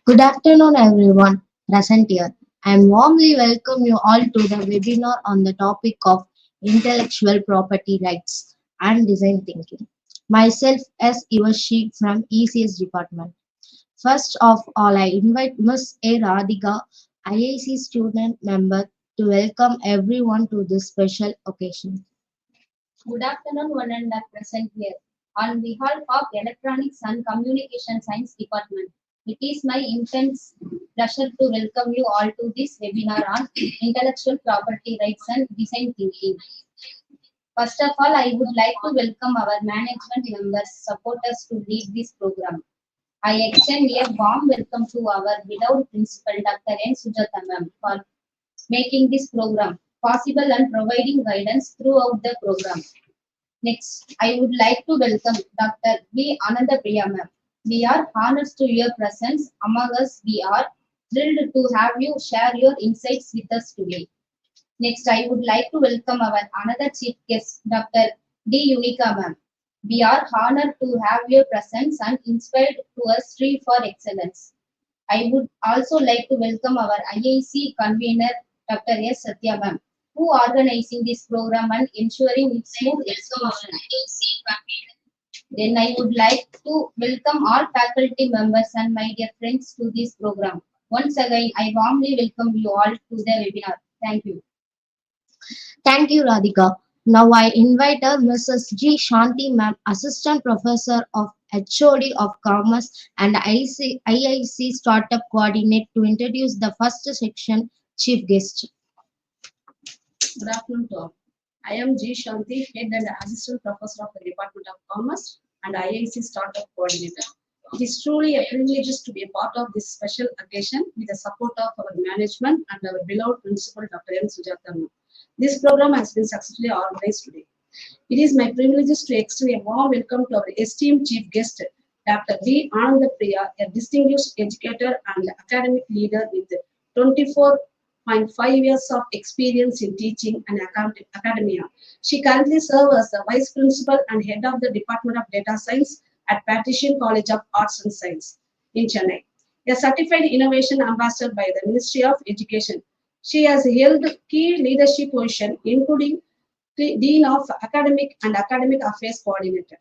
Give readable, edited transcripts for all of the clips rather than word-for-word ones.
Good afternoon, everyone present here. I warmly welcome you all to the webinar on the topic of intellectual property rights and design thinking. Myself as Ivashi from ECS department. First of all, I invite Ms. A. Radhika, IIC student member, to welcome everyone to this special occasion. Good afternoon, one and all present here. On behalf of Electronics and Communication Science Department, it is my intense pleasure to welcome you all to this webinar on intellectual property rights and design thinking. First of all, I would like to welcome our management members, supporters to lead this program. I extend a warm welcome to our beloved principal, Dr. N. Sujata ma'am, for making this program possible and providing guidance throughout the program. Next, I would like to welcome Dr.D.UNIKA ma'am. We are honored to your presence among us. We are thrilled to have you share your insights with us today. Next, I would like to welcome our another chief guest, Dr.D.UNIKA ma'am. We are honored to have your presence and inspired to us strive for excellence. I would also like to welcome our IIC convener, Dr. S. Satya ma'am, who organizing this program and ensuring its smooth execution. Then I would like to welcome all faculty members and my dear friends to this program. Once again, I warmly welcome you all to the webinar. Thank you. Thank you, Radhika. Now I invite Mrs. G. Shanti Ma'am, Assistant Professor of HOD of Commerce and IIC Startup Coordinate to introduce the first section chief guest. Good afternoon to all. I am G. Shanti, Head and Assistant Professor of the Department of Commerce and IIC Startup Coordinator. It is truly a privilege to be a part of this special occasion with the support of our management and our beloved principal, Dr. N. Sujata. This program has been successfully organized today. It is my privilege to extend a warm welcome to our esteemed chief guest, Dr.D.UNIKA, a distinguished educator and academic leader with 24.5 years of experience in teaching and academia. She currently serves as the Vice Principal and Head of the Department of Data Science at Patrician College of Arts and Science in Chennai. A certified innovation ambassador by the Ministry of Education. She has held key leadership positions, including Dean of Academic and Academic Affairs Coordinator.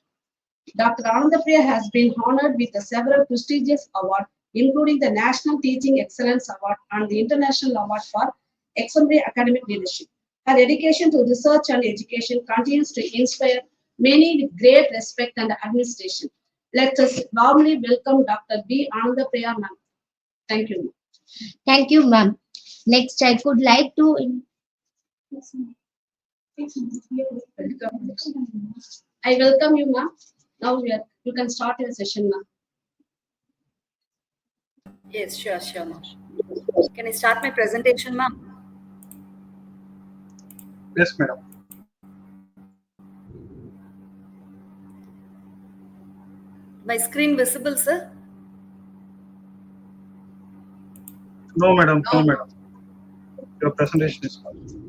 Dr.Anandapriya has been honored with several prestigious awards, including the National Teaching Excellence Award and the International Award for Exemplary Academic Leadership. Her dedication to research and education continues to inspire many with great respect and administration. Let us warmly welcome Dr. B. Anandapriya ma'am. Thank you. Thank you, ma'am. Next, I would like to I welcome you, ma'am. Now you can start your session, ma'am. Yes, sure, ma'am. Can I start my presentation, ma'am? Yes, madam. My screen visible, sir? No, madam. No, madam. Your presentation is fine.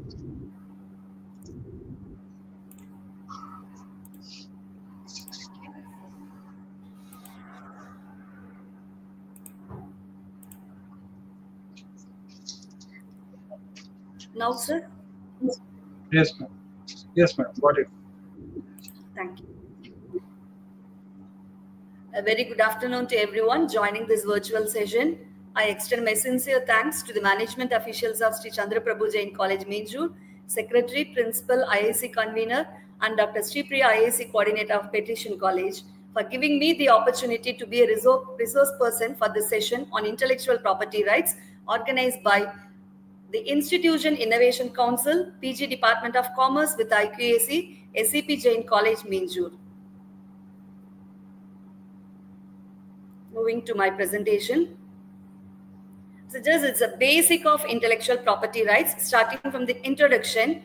Now, sir? Yes, ma'am. Yes, madam. Got it. Thank you. A very good afternoon to everyone joining this virtual session. I extend my sincere thanks to the management officials of Sri Chandraprabhu Jain College, Minjur, Secretary, Principal, IIC Convener, and Dr. Sripriya, IIC Coordinator of Patrician College, for giving me the opportunity to be a resource person for this session on intellectual property rights organized by the Institution Innovation Council, PG Department of Commerce with IQAC, SCP Jain College, Minjur. Moving to my presentation. So just it's a basic of intellectual property rights. Starting from the introduction,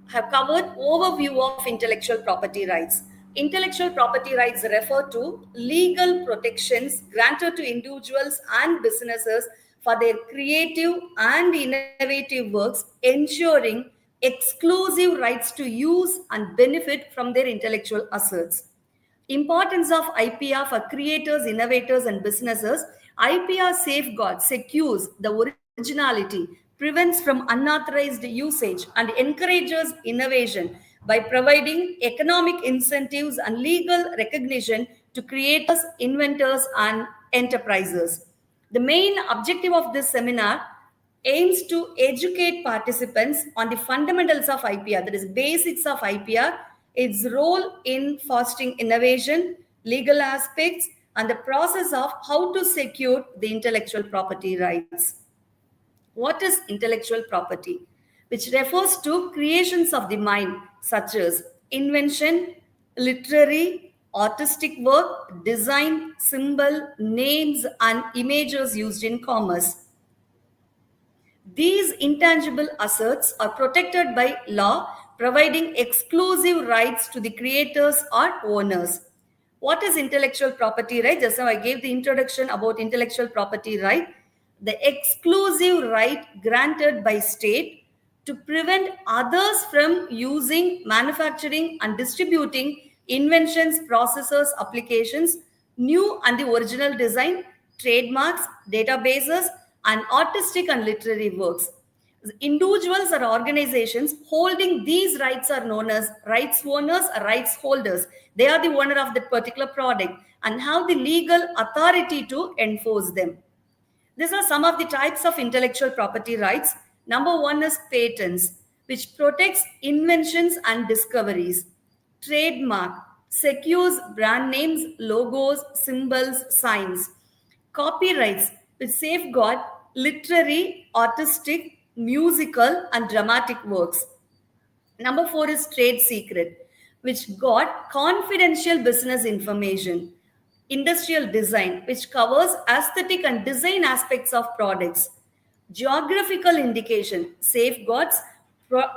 I have covered overview of intellectual property rights. Intellectual property rights refer to legal protections granted to individuals and businesses for their creative and innovative works, ensuring exclusive rights to use and benefit from their intellectual assets. Importance of IPR for creators, innovators, and businesses. IPR safeguards, secures the originality, prevents from unauthorized usage, and encourages innovation by providing economic incentives and legal recognition to creators, inventors, and enterprises. The main objective of this seminar aims to educate participants on the fundamentals of IPR, that is, basics of IPR, its role in fostering innovation, legal aspects, and the process of how to secure the intellectual property rights. What is intellectual property? Which refers to creations of the mind, such as invention, literary, artistic work, design, symbol, names, and images used in commerce. These intangible assets are protected by law, providing exclusive rights to the creators or owners. What is intellectual property right? Just now I gave the introduction about intellectual property right. The exclusive right granted by state to prevent others from using, manufacturing, and distributing inventions, processes, applications, new and the original design, trademarks, databases, and artistic and literary works. Individuals or organizations holding these rights are known as rights owners or rights holders. They are the owner of that particular product and have the legal authority to enforce them. These are some of the types of intellectual property rights. Number one is patents, which protects inventions and discoveries. Trademark secures brand names, logos, symbols, signs. Copyrights, which safeguard literary, artistic, musical, and dramatic works. Number four is trade secret, which got confidential business information. Industrial design, which covers aesthetic and design aspects of products. Geographical indication safeguards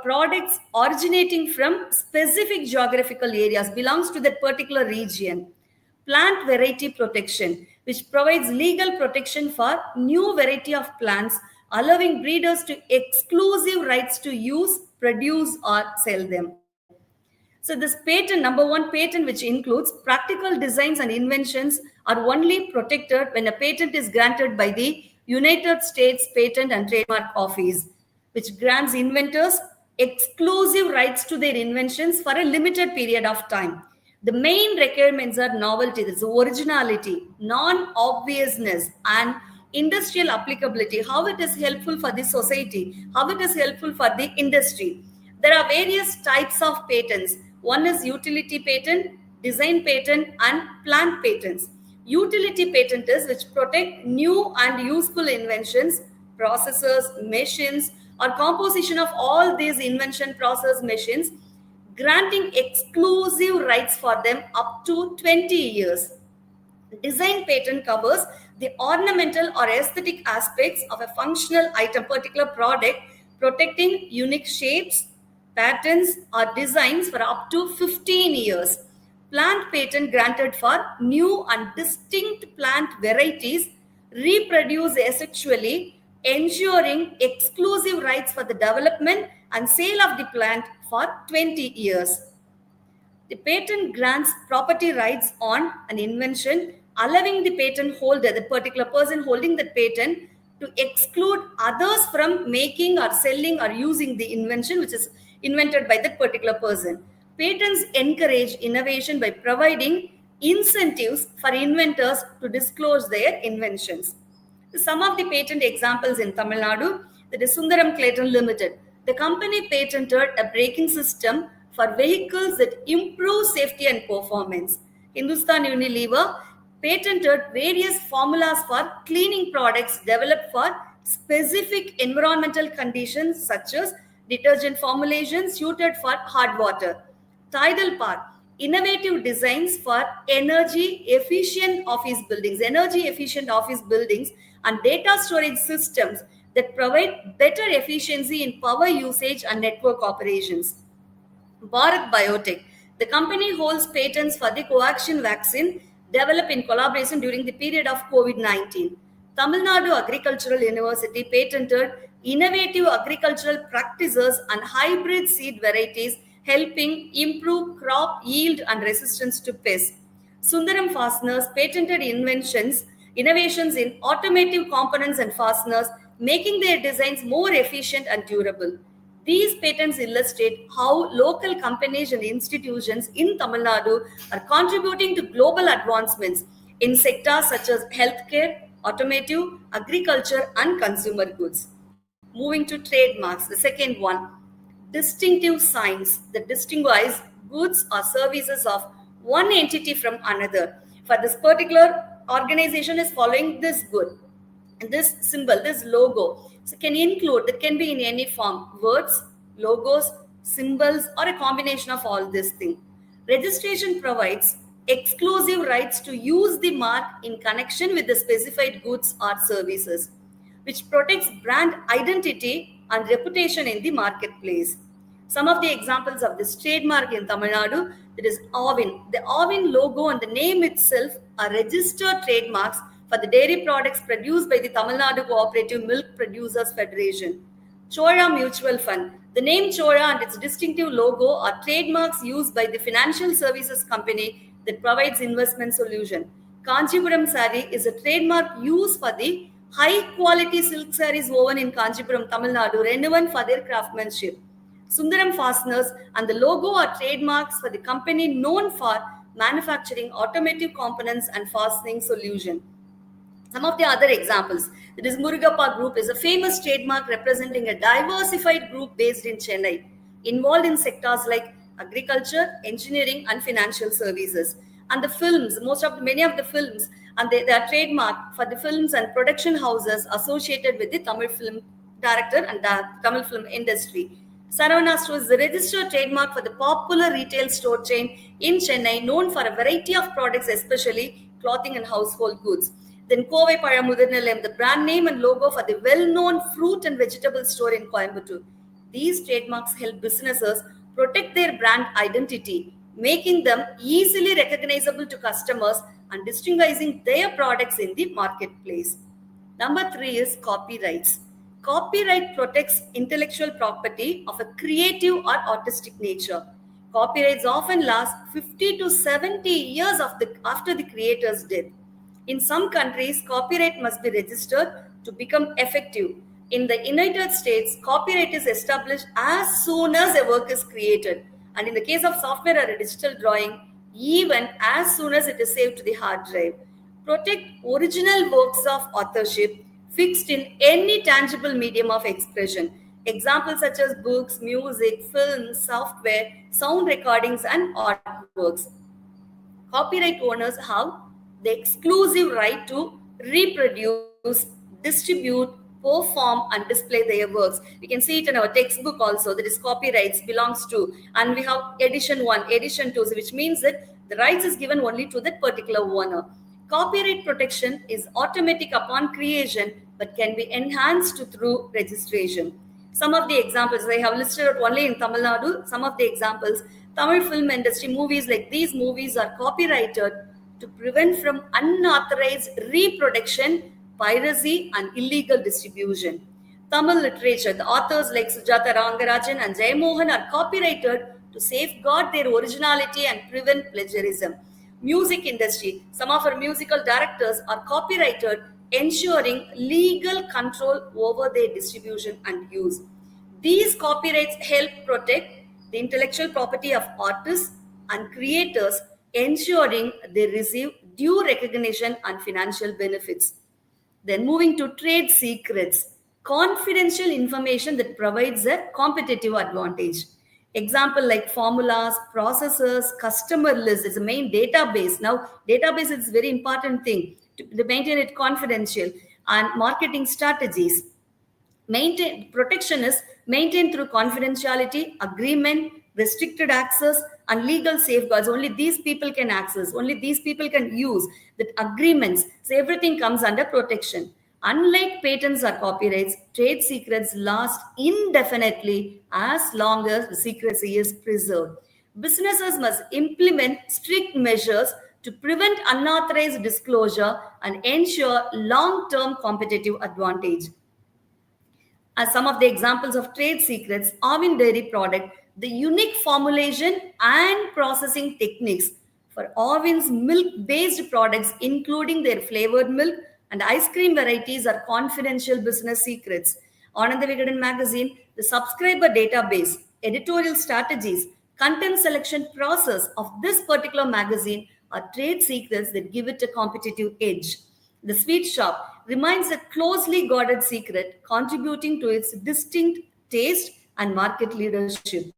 products originating from specific geographical areas, belongs to that particular region. Plant variety protection, which provides legal protection for new variety of plants, allowing breeders to exclusive rights to use, produce, or sell them. So this patent, number one patent, which includes practical designs and inventions, are only protected when a patent is granted by the United States Patent and Trademark Office, which grants inventors exclusive rights to their inventions for a limited period of time. The main requirements are novelty, that's originality, non-obviousness, and industrial applicability, how it is helpful for the society, how it is helpful for the industry. There are various types of patents. One is utility patent, design patent, and plant patents. Utility patent is which protect new and useful inventions, processes, machines, or composition of all these invention process machines, granting exclusive rights for them up to 20 years. Design patent covers the ornamental or aesthetic aspects of a functional item, particular product, protecting unique shapes, patterns, or designs for up to 15 years. Plant patent granted for new and distinct plant varieties reproduced asexually, ensuring exclusive rights for the development and sale of the plant for 20 years. The patent grants property rights on an invention, allowing the patent holder, the particular person holding the patent, to exclude others from making or selling or using the invention which is invented by that particular person. Patents encourage innovation by providing incentives for inventors to disclose their inventions. Some of the patent examples in Tamil Nadu, that is Sundaram Clayton Limited. The company patented a braking system for vehicles that improve safety and performance. Hindustan Unilever patented various formulas for cleaning products developed for specific environmental conditions such as detergent formulations suited for hard water. Tidal Park, innovative designs for energy efficient office buildings and data storage systems that provide better efficiency in power usage and network operations. Bharat Biotech, the company holds patents for the coaxium vaccine developed in collaboration during the period of COVID-19. Tamil Nadu Agricultural University patented innovative agricultural practices and hybrid seed varieties, helping improve crop yield and resistance to pests. Sundaram Fasteners patented innovations in automotive components and fasteners, making their designs more efficient and durable. These patents illustrate how local companies and institutions in Tamil Nadu are contributing to global advancements in sectors such as healthcare, automotive, agriculture, and consumer goods. Moving to trademarks, the second one, distinctive signs that distinguish goods or services of one entity from another. For this particular organization is following this good. And this symbol, this logo, so can include, that can be in any form, words, logos, symbols, or a combination of all these things. Registration provides exclusive rights to use the mark in connection with the specified goods or services, which protects brand identity and reputation in the marketplace. Some of the examples of this trademark in Tamil Nadu, that is Avin. The Avin logo and the name itself are registered trademarks for the dairy products produced by the Tamil Nadu Cooperative Milk Producers Federation. Chola Mutual Fund. The name Chola and its distinctive logo are trademarks used by the financial services company that provides investment solution. Kanchipuram sari is a trademark used for the high quality silk sarees woven in Kanchipuram, Tamil Nadu, renowned for their craftsmanship. Sundaram Fasteners and the logo are trademarks for the company known for manufacturing automotive components and fastening solution. Some of the other examples, that is Murugappa Group is a famous trademark representing a diversified group based in Chennai, involved in sectors like agriculture, engineering, and financial services. And the films, many of the films, and they are trademark for the films and production houses associated with the Tamil film director and the Tamil film industry. Saravana Store is the registered trademark for the popular retail store chain in Chennai, known for a variety of products, especially clothing and household goods. Then Kovai Pazhamudanilayam, the brand name and logo for the well-known fruit and vegetable store in Coimbatore. These trademarks help businesses protect their brand identity, making them easily recognizable to customers and distinguishing their products in the marketplace. Number 3 is copyrights. Copyright protects intellectual property of a creative or artistic nature. Copyrights often last 50 to 70 years after the creator's death. In some countries, copyright must be registered to become effective. In the United States, copyright is established as soon as a work is created. And in the case of software or a digital drawing, even as soon as it is saved to the hard drive. Protect original works of authorship fixed in any tangible medium of expression. Examples such as books, music, films, software, sound recordings, and artworks. Copyright owners have the exclusive right to reproduce, distribute, perform, and display their works. We can see it in our textbook also, that is copyrights belongs to, and we have edition 1, edition 2, which means that the rights is given only to that particular owner. Copyright protection is automatic upon creation but can be enhanced through registration. Some of the examples I have listed out only in Tamil Nadu. Some of the examples, Tamil film industry movies, like these movies are copyrighted to prevent from unauthorized reproduction, piracy, and illegal distribution. Tamil literature, the authors like Sujata Rangarajan and Jayamohan are copyrighted to safeguard their originality and prevent plagiarism. Music industry, some of our musical directors are copyrighted, ensuring legal control over their distribution and use. These copyrights help protect the intellectual property of artists and creators, ensuring they receive due recognition and financial benefits. Then moving to trade secrets, confidential information that provides a competitive advantage. Example like formulas, processes, customer lists is a main database. Now, database is a very important thing to maintain it confidential, and marketing strategies. Protection is maintained through confidentiality, agreement, restricted access, and legal safeguards. Only these people can access, only these people can use that agreements. So everything comes under protection. Unlike patents or copyrights, trade secrets last indefinitely as long as the secrecy is preserved. Businesses must implement strict measures to prevent unauthorized disclosure and ensure long-term competitive advantage. As some of the examples of trade secrets, Arvind dairy product, the unique formulation and processing techniques For Orvin's milk-based products, including their flavored milk and ice cream varieties, are confidential business secrets. Ananda Vigadan magazine, the subscriber database, editorial strategies, content selection process of this particular magazine are trade secrets that give it a competitive edge. The sweet shop remains a closely guarded secret, contributing to its distinct taste and market leadership.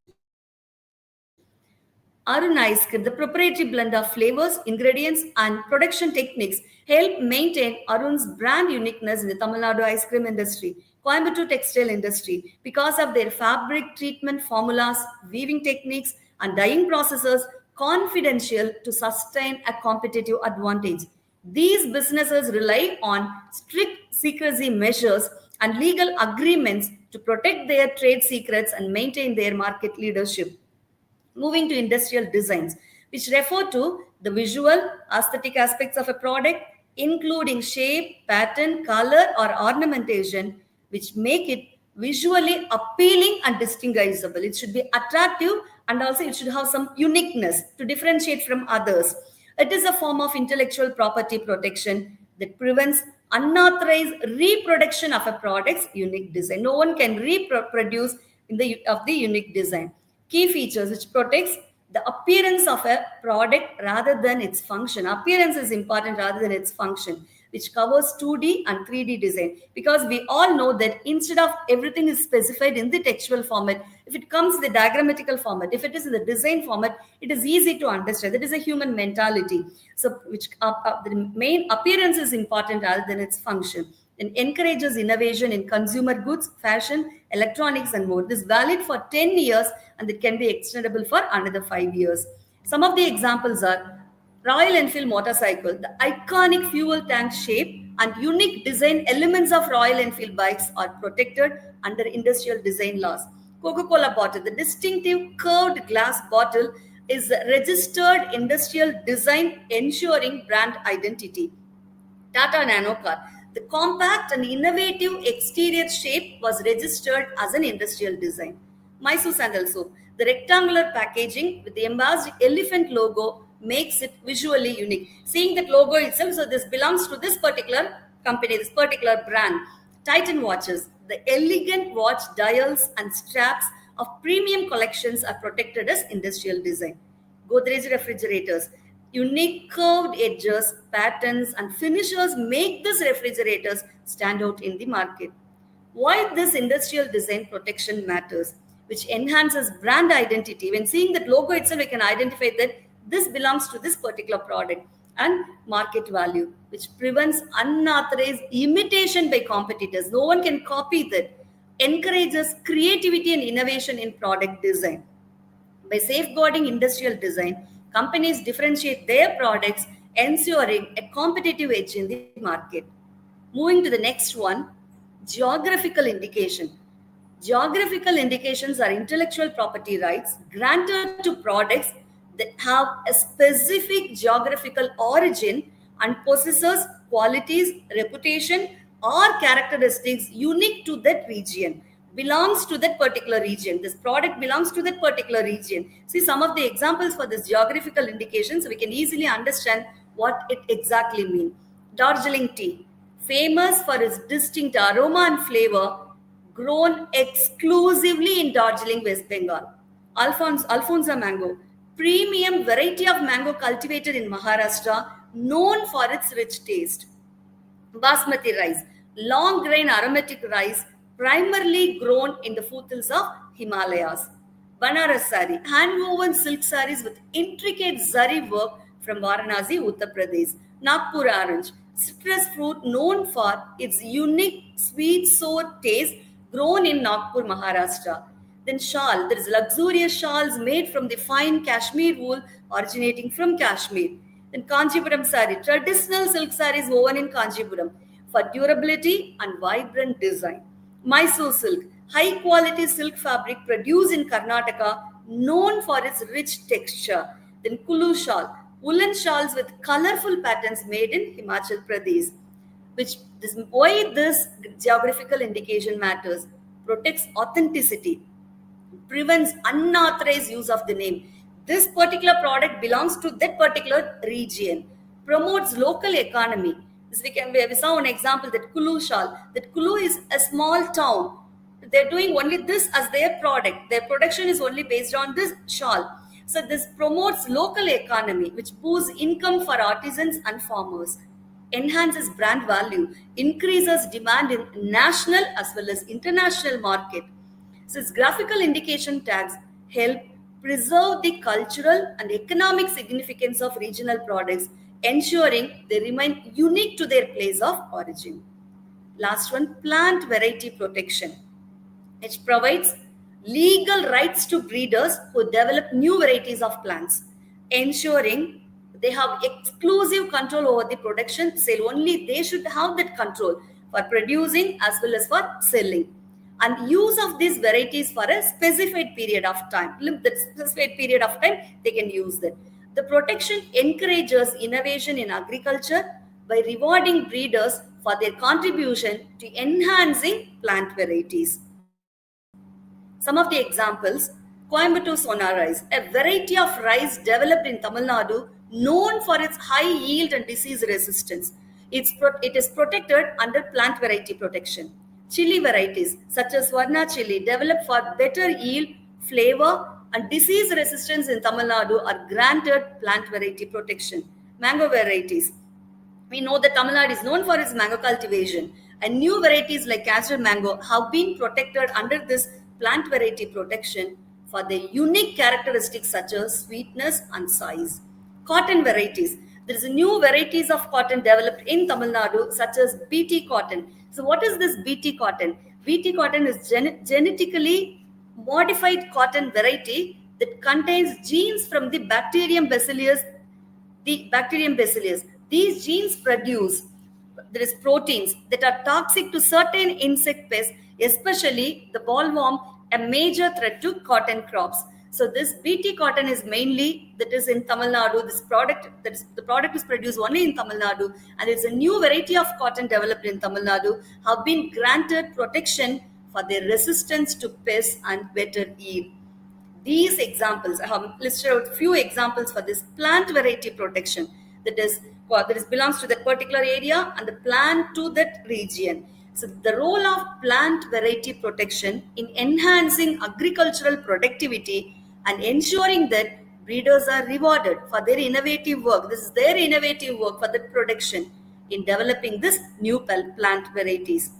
Arun Ice Cream, the proprietary blend of flavors, ingredients, and production techniques help maintain Arun's brand uniqueness in the Tamil Nadu ice cream industry, Coimbatore textile industry, because of their fabric treatment formulas, weaving techniques, and dyeing processes, confidential to sustain a competitive advantage. These businesses rely on strict secrecy measures and legal agreements to protect their trade secrets and maintain their market leadership. Moving to industrial designs, which refer to the visual, aesthetic aspects of a product, including shape, pattern, color, or ornamentation, which make it visually appealing and distinguishable. It should be attractive and also it should have some uniqueness to differentiate from others. It is a form of intellectual property protection that prevents unauthorized reproduction of a product's unique design. No one can reproduce of the unique design. Key features which protects the appearance of a product rather than its function. Appearance is important rather than its function, which covers 2D and 3D design, because we all know that instead of everything is specified in the textual format, if it comes in the diagrammatical format, if it is in the design format, it is easy to understand. That is a human mentality. So which the main appearance is important rather than its function, and encourages innovation in consumer goods, fashion, electronics, and more. This is valid for 10 years and it can be extendable for another 5 years. Some of the examples are Royal Enfield motorcycle, the iconic fuel tank shape and unique design elements of Royal Enfield bikes are protected under industrial design laws. Coca-Cola bottle, the distinctive curved glass bottle is registered industrial design ensuring brand identity. Tata Nano car, the compact and innovative exterior shape was registered as an industrial design. Mysore sandal soap, the rectangular packaging with the embossed elephant logo makes it visually unique. Seeing that logo itself, so this belongs to this particular company, this particular brand. Titan watches, the elegant watch dials and straps of premium collections are protected as industrial design. Godrej refrigerators, unique curved edges, patterns, and finishers make these refrigerators stand out in the market. Why this industrial design protection matters, which enhances brand identity. When seeing that logo itself, we can identify that this belongs to this particular product, and market value, which prevents unauthorized imitation by competitors. No one can copy that. Encourages creativity and innovation in product design. By safeguarding industrial design, companies differentiate their products, ensuring a competitive edge in the market. Moving to the next one, geographical indication. Geographical indications are intellectual property rights granted to products that have a specific geographical origin and possesses qualities, reputation, or characteristics unique to that region, belongs to that particular region. This product belongs to that particular region. See some of the examples for this geographical indications, so we can easily understand what it exactly means. Darjeeling tea, famous for its distinct aroma and flavor, grown exclusively in Darjeeling, West Bengal. Alfonso mango, premium variety of mango cultivated in Maharashtra, known for its rich taste. Basmati rice, long grain aromatic rice, primarily grown in the foothills of Himalayas. Banaras sari, hand-woven silk saris with intricate zari work from Varanasi, Uttar Pradesh. Nagpur orange, citrus fruit known for its unique sweet sour taste, grown in Nagpur, Maharashtra. Then shawl, there is luxurious shawls made from the fine cashmere wool originating from Kashmir. Then Kanchipuram sari, traditional silk saris woven in Kanchipuram for durability and vibrant design. Mysore silk, high quality silk fabric produced in Karnataka, known for its rich texture. Then Kulu shawl, woolen shawls with colorful patterns made in Himachal Pradesh. Why this geographical indication matters? Protects authenticity, prevents unauthorized use of the name. this particular product belongs to that particular region, promotes local economy. This we saw an example that Kulu Shal, that Kulu is a small town. They're doing only this as their product. Their production is only based on this shawl. So this promotes local economy, which boosts income for artisans and farmers, enhances brand value, increases demand in national as well as international market. So its graphical indication tags help preserve the cultural and economic significance of regional products, ensuring they remain unique to their place of origin. Last one, plant variety protection, which provides legal rights to breeders who develop new varieties of plants, ensuring they have exclusive control over the production sale. Only they should have that control for producing as well as for selling. And use of these varieties for a specified period of time. That specified period of time, they can use that. The protection encourages innovation in agriculture by rewarding breeders for their contribution to enhancing plant varieties. Some of the examples, Coimbatore Sona rice, a variety of rice developed in Tamil Nadu known for its high yield and disease resistance. It is protected under plant variety protection. Chili varieties such as Varna chili developed for better yield, flavor and disease resistance in Tamil Nadu are granted plant variety protection. Mango varieties. We know that Tamil Nadu is known for its mango cultivation, and new varieties like Castor mango have been protected under this plant variety protection for their unique characteristics such as sweetness and size. Cotton varieties. There is new varieties of cotton developed in Tamil Nadu such as BT cotton. So what is this BT cotton? BT cotton is genetically modified cotton variety that contains genes from the bacterium bacillus. These genes produce proteins that are toxic to certain insect pests, especially the bollworm, a major threat to cotton crops. So this BT cotton is mainly that is in Tamil Nadu. The product is produced only in Tamil Nadu, and it's a new variety of cotton developed in Tamil Nadu have been granted protection for their resistance to pests and better yield. These examples, I have listed out few examples for this plant variety protection that belongs to that particular area and the plant to that region. So the role of plant variety protection in enhancing agricultural productivity and ensuring that breeders are rewarded for their innovative work. This is their innovative work for the production in developing this new plant varieties.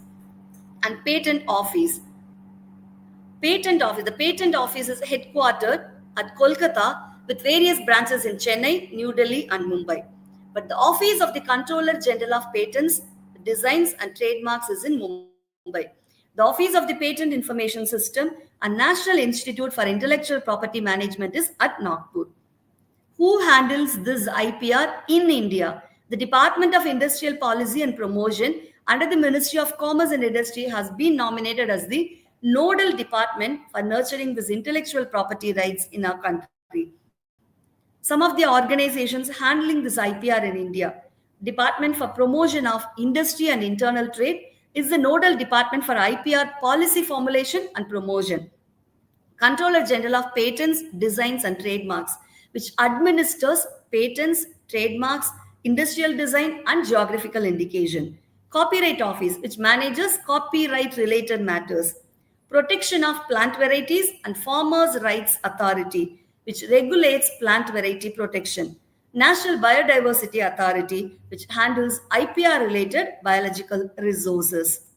And patent office. The patent office is headquartered at Kolkata with various branches in Chennai, New Delhi and Mumbai. But the office of the Controller General of Patents, Designs and Trademarks is in Mumbai. The office of the Patent Information System and National Institute for Intellectual Property Management is at Nagpur. Who handles this IPR in India? The Department of Industrial Policy and Promotion under the Ministry of Commerce and Industry has been nominated as the nodal department for nurturing this intellectual property rights in our country. Some of the organizations handling this IPR in India, Department for Promotion of Industry and Internal Trade is the nodal department for IPR policy formulation and promotion. Controller General of Patents, Designs and Trademarks, which administers patents, trademarks, industrial design and geographical indication. Copyright Office, which manages copyright related matters. Protection of Plant Varieties and Farmers' Rights Authority, which regulates plant variety protection. National Biodiversity Authority, which handles IPR-related biological resources.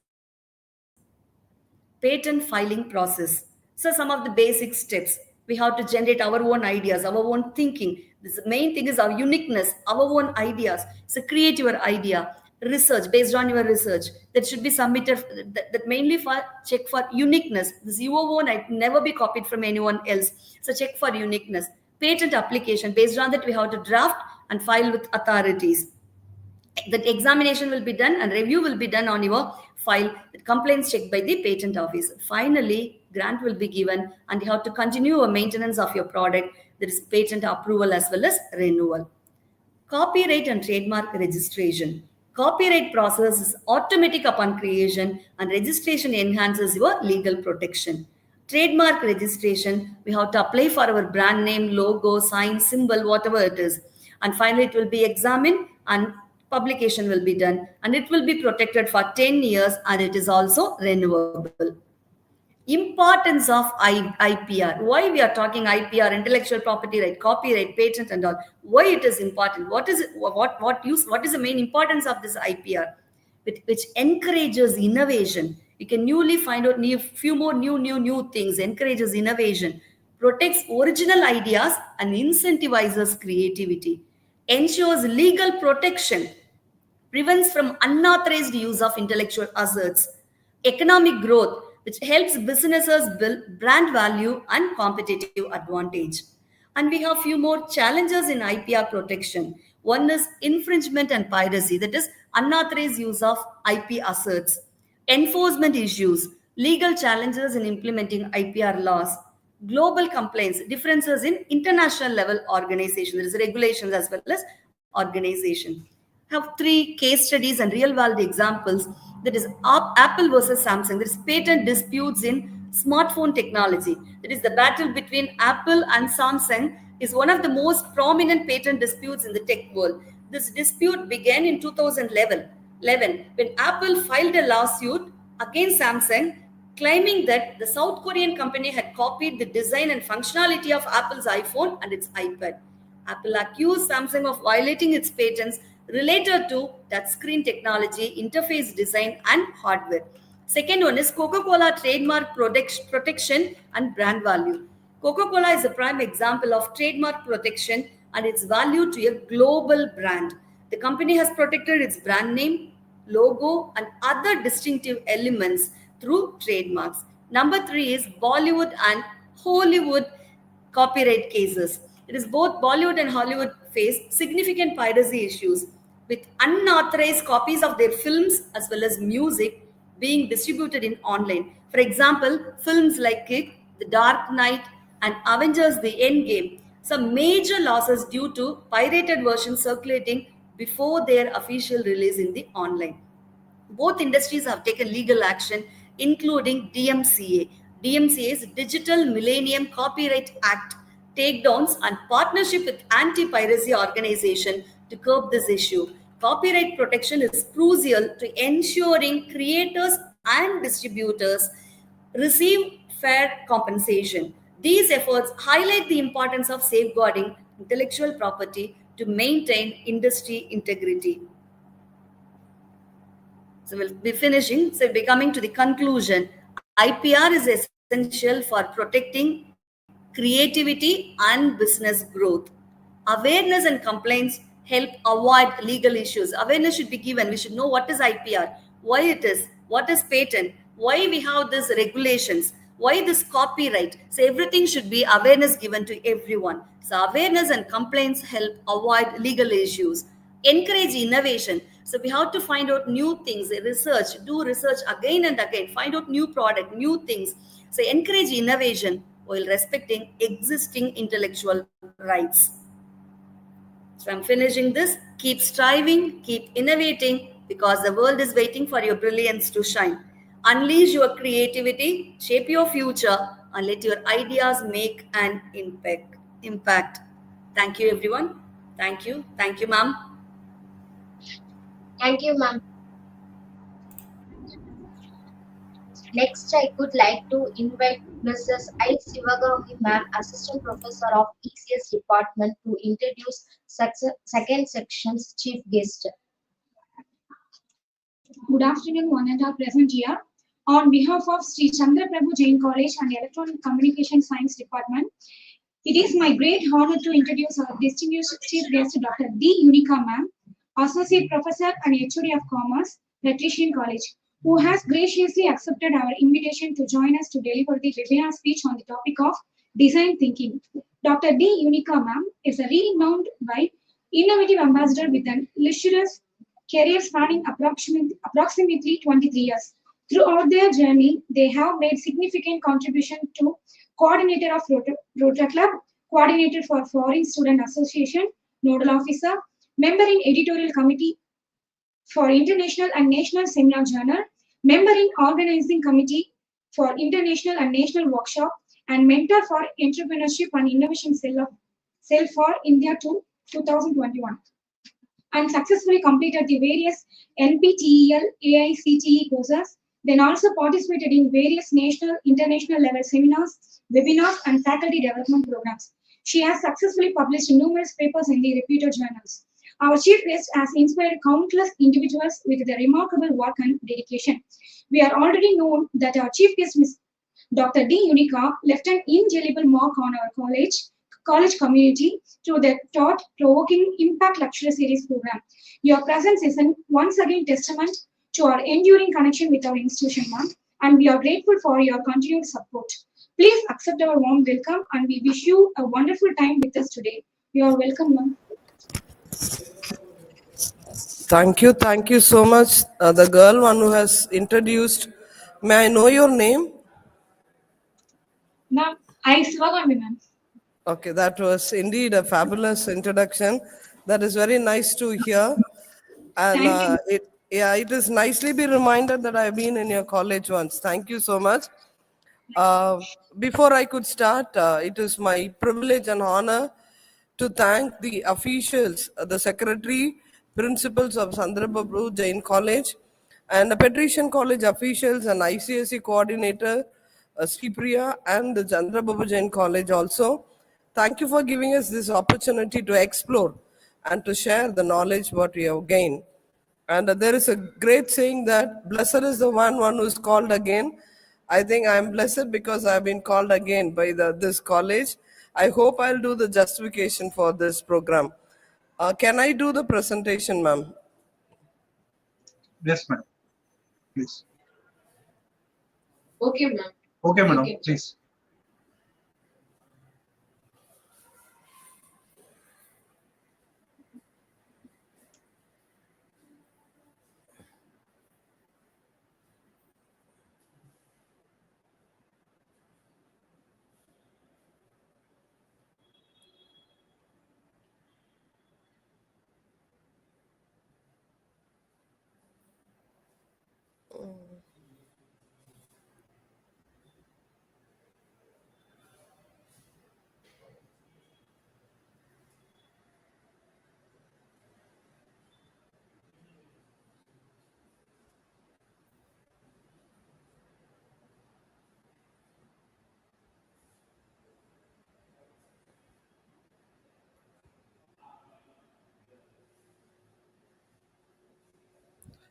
Patent filing process. So some of the basic steps. We have to generate our own ideas, our own thinking. The main thing is our uniqueness, our own ideas. So create your idea. Research based on your research that should be submitted that mainly for check for uniqueness. This your own, it never be copied from anyone else. So check for uniqueness. Patent application, based on that we have to draft and file with authorities. The examination will be done and review will be done on your file. The complaints checked by the patent office. Finally, grant will be given and you have to continue a maintenance of your product. There is patent approval as well as renewal. Copyright and trademark registration. Copyright process is automatic upon creation and registration enhances your legal protection. Trademark registration, we have to apply for our brand name, logo, sign, symbol, whatever it is. And finally, it will be examined and publication will be done. And it will be protected for 10 years and it is also renewable. Importance of IPR. Why we are talking IPR, intellectual property right, copyright, patent and all. Why it is important? What is it, what is the main importance of this IPR? Which encourages innovation. You can newly find out few more new things, encourages innovation, protects original ideas and incentivizes creativity, ensures legal protection, prevents from unauthorized use of intellectual assets, economic growth, which helps businesses build brand value and competitive advantage. And we have few more challenges in IPR protection. One is infringement and piracy, that is unauthorized use of IP assets, enforcement issues, legal challenges in implementing IPR laws, global complaints, differences in international level organization, there is regulations as well as organization. Have three case studies and real world examples. That is Apple versus Samsung. There is patent disputes in smartphone technology. That is the battle between Apple and Samsung is one of the most prominent patent disputes in the tech world. This dispute began in 2011 when Apple filed a lawsuit against Samsung claiming that the South Korean company had copied the design and functionality of Apple's iPhone and its iPad. Apple accused Samsung of violating its patents related to touchscreen technology, interface design, and hardware. Second one is Coca-Cola trademark protection and brand value. Coca-Cola is a prime example of trademark protection and its value to a global brand. The company has protected its brand name, logo, and other distinctive elements through trademarks. Number three is Bollywood and Hollywood copyright cases. It is both Bollywood and Hollywood face significant piracy issues with unauthorized copies of their films as well as music being distributed in online. For example, films like Kick, The Dark Knight, and Avengers The Endgame, some major losses due to pirated versions circulating before their official release in the online. Both industries have taken legal action, including DMCA. DMCA's Digital Millennium Copyright Act takedowns and partnership with anti-piracy organization to curb this issue. Copyright protection is crucial to ensuring creators and distributors receive fair compensation. These efforts highlight the importance of safeguarding intellectual property to maintain industry integrity. So we'll be finishing. So we'll be coming to the conclusion. IPR is essential for protecting creativity and business growth. Awareness and complaints help avoid legal issues. Awareness should be given. We should know what is IPR, why it is, what is patent, why we have these regulations, why this copyright. So everything should be awareness given to everyone. So awareness and complaints help avoid legal issues. Encourage innovation. So we have to find out new things, do research again and again, find out new product, new things. So encourage innovation while respecting existing intellectual rights. So I'm finishing this. Keep striving, keep innovating, because the world is waiting for your brilliance to shine. Unleash your creativity, shape your future, and let your ideas make an impact. Thank you, everyone. Thank you. Thank you, ma'am. Thank you, ma'am. Next, I would like to invite Mrs. I. Sivagami, ma'am, Assistant Professor of ECS Department, to introduce second section's chief guest. Good afternoon, one and all present here. On behalf of Sri Chandraprabhu Jain College and Electronic Communication Science Department, it is my great honor to introduce our distinguished chief guest, Dr.D.UNIKA, ma'am, Associate Professor and HOD of Commerce, Patrician College, who has graciously accepted our invitation to join us to deliver the webinar speech on the topic of design thinking. Dr.D.UNIKA, ma'am, is a renowned by innovative ambassador with an illustrious career spanning approximately 23 years. Throughout their journey, they have made significant contribution to coordinator of Rotary Club, coordinator for Foreign Student Association, nodal officer, member in editorial committee for international and national seminar journal, member in organizing committee for international and national workshop and mentor for entrepreneurship and innovation cell for India to 2021 and successfully completed the various NPTEL AICTE courses, then also participated in various national, international level seminars, webinars, and faculty development programs. She has successfully published numerous papers in the reputed journals. Our chief guest has inspired countless individuals with their remarkable work and dedication. We are already known that our chief guest, Ms. Dr.D.UNIKA, left an indelible mark on our college community through the thought-provoking Impact Lecture Series program. Your presence is once again testament to our enduring connection with our institution, ma'am, and we are grateful for your continued support. Please accept our warm welcome, and we wish you a wonderful time with us today. You are welcome, ma'am. Thank you so much. The girl one who has introduced. May I know your name? Ma'am, I Sivagami, ma'am. Okay, that was indeed a fabulous introduction. That is very nice to hear. And it is nicely be reminded that I've been in your college once. Thank you so much. Before I could start, it is my privilege and honor to thank the officials, the secretary, principals of Chandrababu Jain College, and the Patrician College officials and ICAC coordinator, Sripriya, and the Chandrababu Jain College also. Thank you for giving us this opportunity to explore and to share the knowledge what we have gained. And there is a great saying that blessed is the one who is called again. I think I am blessed because I have been called again by this college. I hope I'll do the justification for this program. Can I do the presentation, ma'am? Yes, madam. Please. Okay, ma'am. Okay, madam. Please.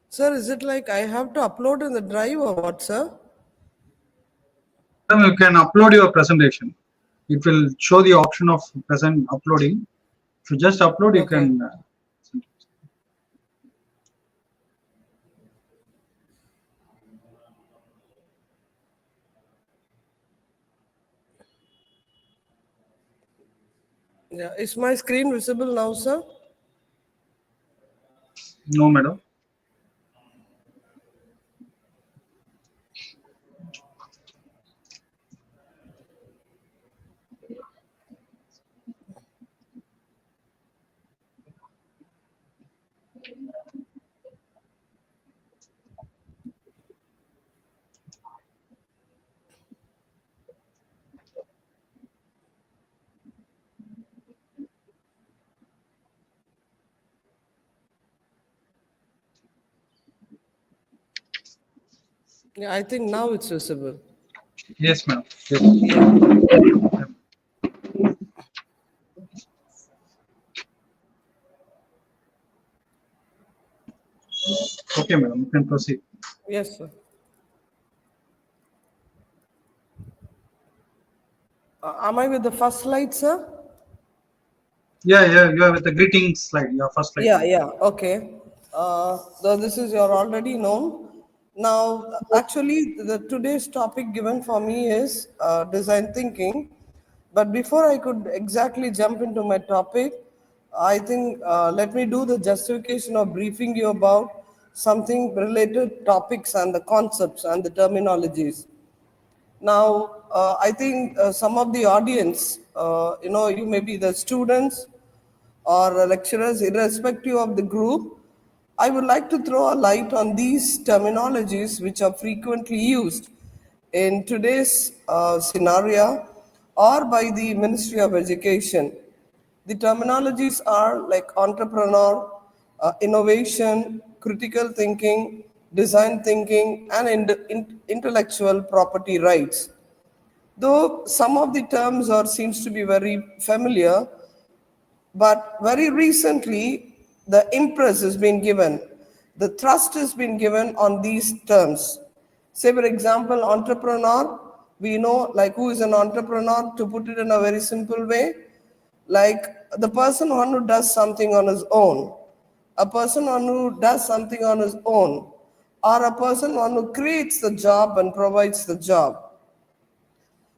Sir, is it like I have to upload in the drive or what, sir? Madam, you can upload your presentation. It will show the option of present uploading. If you just upload, you can. Yeah, is my screen visible now, sir? No, madam. Yeah, I think now it's visible. Yes, madam. Yes. Okay, madam. You can proceed. Yes, sir. Am I with the first slide, sir? Yeah, you are with the greeting slide. Your first slide. Yeah. Okay. So this is your already known. Now, actually, the today's topic given for me is design thinking. But before I could exactly jump into my topic, I think let me do the justification of briefing you about something related topics and the concepts and the terminologies. Now, I think some of the audience, you may be the students or lecturers, irrespective of the group, I would like to throw a light on these terminologies which are frequently used in today's scenario or by the Ministry of Education. The terminologies are like entrepreneur, innovation, critical thinking, design thinking, and intellectual property rights. Though some of the terms are seems to be very familiar, but very recently the impress has been given, the thrust has been given on these terms. Say for example, entrepreneur, we know like who is an entrepreneur, to put it in a very simple way, like the person one who does something on his own, a person one who does something on his own, or a person one who creates the job and provides the job.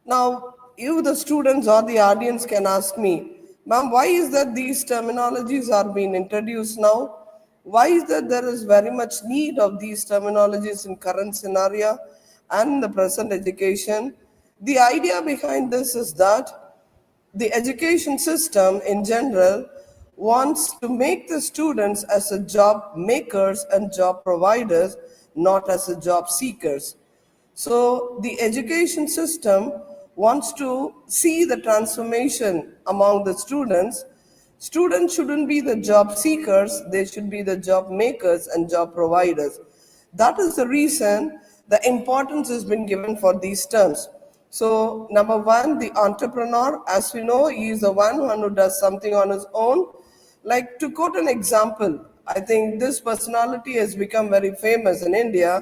Now, you, the students or the audience, can ask me, ma'am, why is that these terminologies are being introduced now? Why is that there is very much need of these terminologies in current scenario and the present education? The idea behind this is that the education system in general wants to make the students as a job makers and job providers, not as a job seekers. So the education system wants to see the transformation among the students. Students shouldn't be the job seekers, they should be the job makers and job providers. That is the reason the importance has been given for these terms. So number one, the entrepreneur, as we know, he is the one who does something on his own. Like to quote an example, I think this personality has become very famous in India,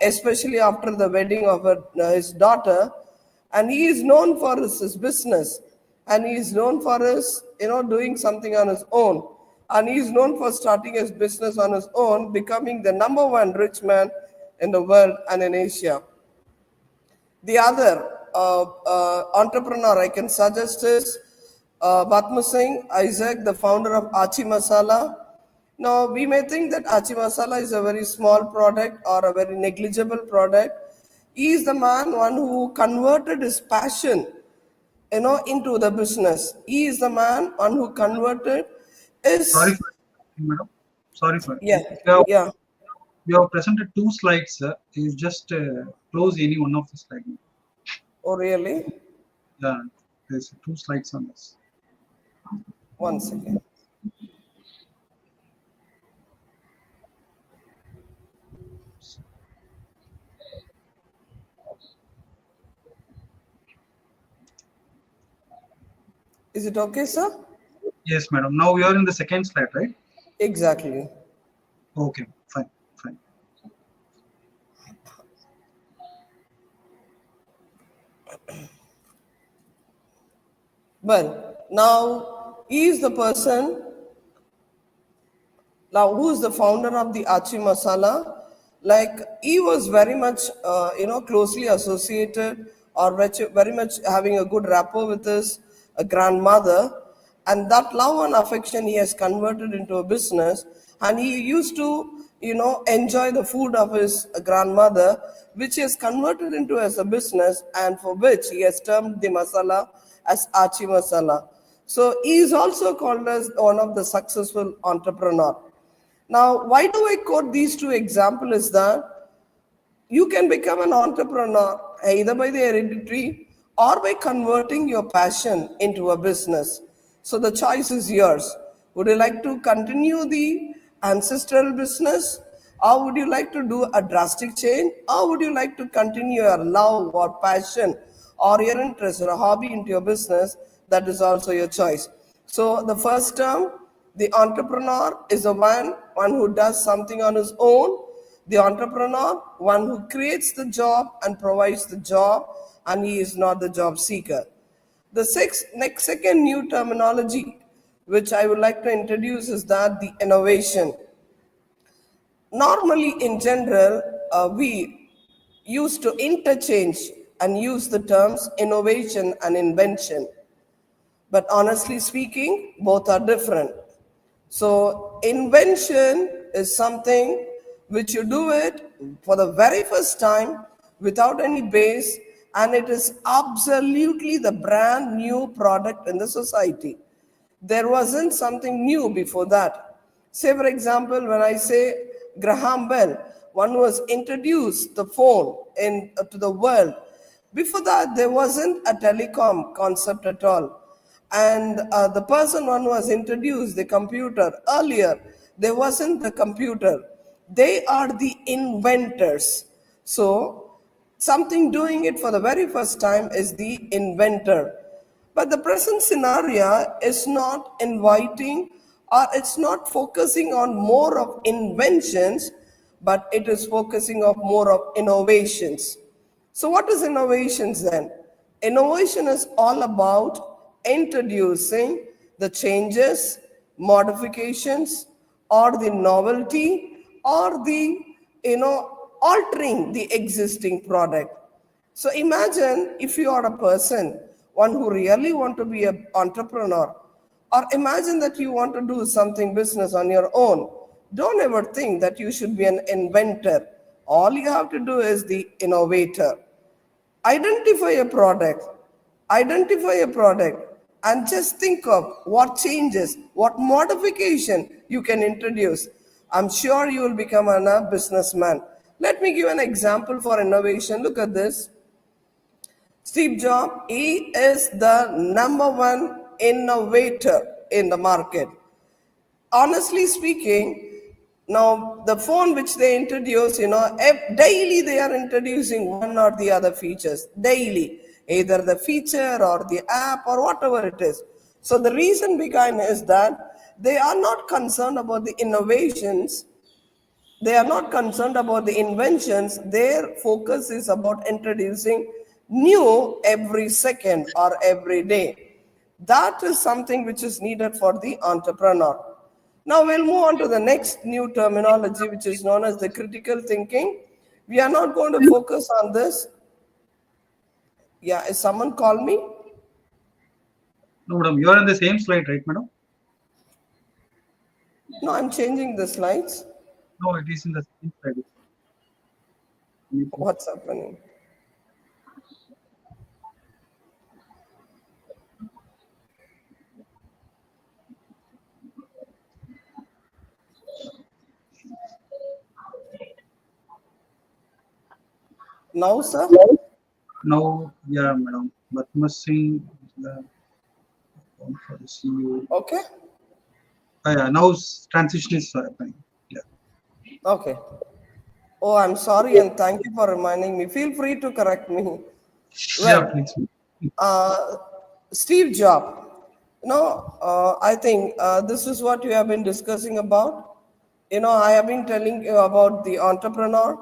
especially after the wedding of his daughter, and he is known for his business, and he is known for his doing something on his own, and he is known for starting his business on his own, becoming the number one rich man in the world and in Asia. The other entrepreneur I can suggest is Batma Singh Isaac, the founder of Achi Masala. Now, we may think that Achi Masala is a very small product or a very negligible product. He is the man, one who converted his passion, into the business. He is the man, one who converted Sorry his, for madam. Sorry for yeah, yeah. you have presented two slides. You just close any one of the slides. Oh, really? Yeah, there's two slides on this. One second. Is it okay, sir? Yes, madam. Now we are in the second slide, right? Exactly. Okay, fine, fine. Well, now he is the person, now who is the founder of the Achi Masala. Like he was very much, closely associated or very much having a good rapport with his grandmother. And that love and affection he has converted into a business. And he used to, enjoy the food of his grandmother, which he has converted into as a business, and for which he has termed the masala as Achi Masala. So he is also called as one of the successful entrepreneur. Now, why do I quote these two examples is that you can become an entrepreneur either by the hereditary or by converting your passion into a business. So the choice is yours. Would you like to continue the ancestral business, or would you like to do a drastic change, or would you like to continue your love or passion or your interest or a hobby into your business? That is also your choice. So the first term, the entrepreneur is the one who does something on his own. The entrepreneur, one who creates the job and provides the job, and he is not the job seeker. The next second new terminology which I would like to introduce is that the innovation. Normally, in general, we used to interchange and use the terms innovation and invention. But honestly speaking, both are different. So invention is something which you do it for the very first time without any base, and it is absolutely the brand new product in the society. There wasn't something new before that. Say, for example, when I say Graham Bell, one who has introduced the phone to the world. Before that, there wasn't a telecom concept at all. And the person one who has introduced the computer earlier, there wasn't the computer. They are the inventors. So something doing it for the very first time is the inventor. But the present scenario is not inviting, or it's not focusing on more of inventions, but it is focusing on more of innovations. So what is innovations then? Innovation is all about introducing the changes, modifications, or the novelty, or the, altering the existing product. So imagine if you are a person, one who really want to be an entrepreneur, or imagine that you want to do something business on your own. Don't ever think that you should be an inventor. All you have to do is the innovator. Identify a product, identify a product, and just think of what changes, what modification you can introduce. I'm sure you will become a businessman. Let me give an example for innovation. Look at this. Steve Jobs, he is the number one innovator in the market. Honestly speaking, now the phone which they introduce, daily they are introducing one or the other features, daily, either the feature or the app or whatever it is. So the reason behind is that they are not concerned about the innovations, they are not concerned about the inventions. Their focus is about introducing new every second or every day. That is something which is needed for the entrepreneur. Now we'll move on to the next new terminology, which is known as the critical thinking. We are not going to focus on this. Yeah, is someone call me? No, madam, you are on the same slide, right, madam? No, I'm changing the slides. No, it is in the same slide. What's happening? Now, sir? Now, yeah, madam. But must sing the for the CEO. Okay. Yeah, now transition is happening. Yeah. Okay. Oh, I'm sorry and thank you for reminding me. Feel free to correct me. Yeah, Well, please. Steve Jobs, I think this is what you have been discussing about. I have been telling you about the entrepreneur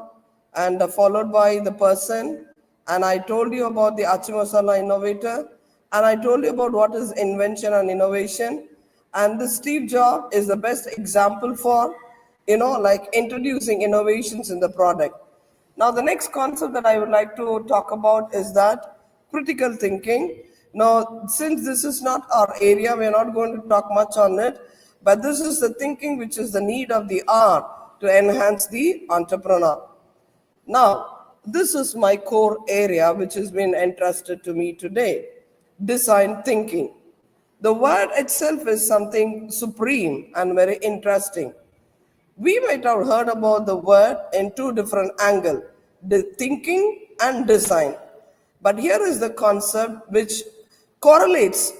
and followed by the person. And I told you about the Achimasala innovator. And I told you about what is invention and innovation. And the Steve Jobs is the best example for, like introducing innovations in the product. Now, the next concept that I would like to talk about is that critical thinking. Now, since this is not our area, we're not going to talk much on it, but this is the thinking which is the need of the hour to enhance the entrepreneur. Now, this is my core area which has been entrusted to me today, design thinking. The word itself is something supreme and very interesting. We might have heard about the word in two different angles, the thinking and design. But here is the concept which correlates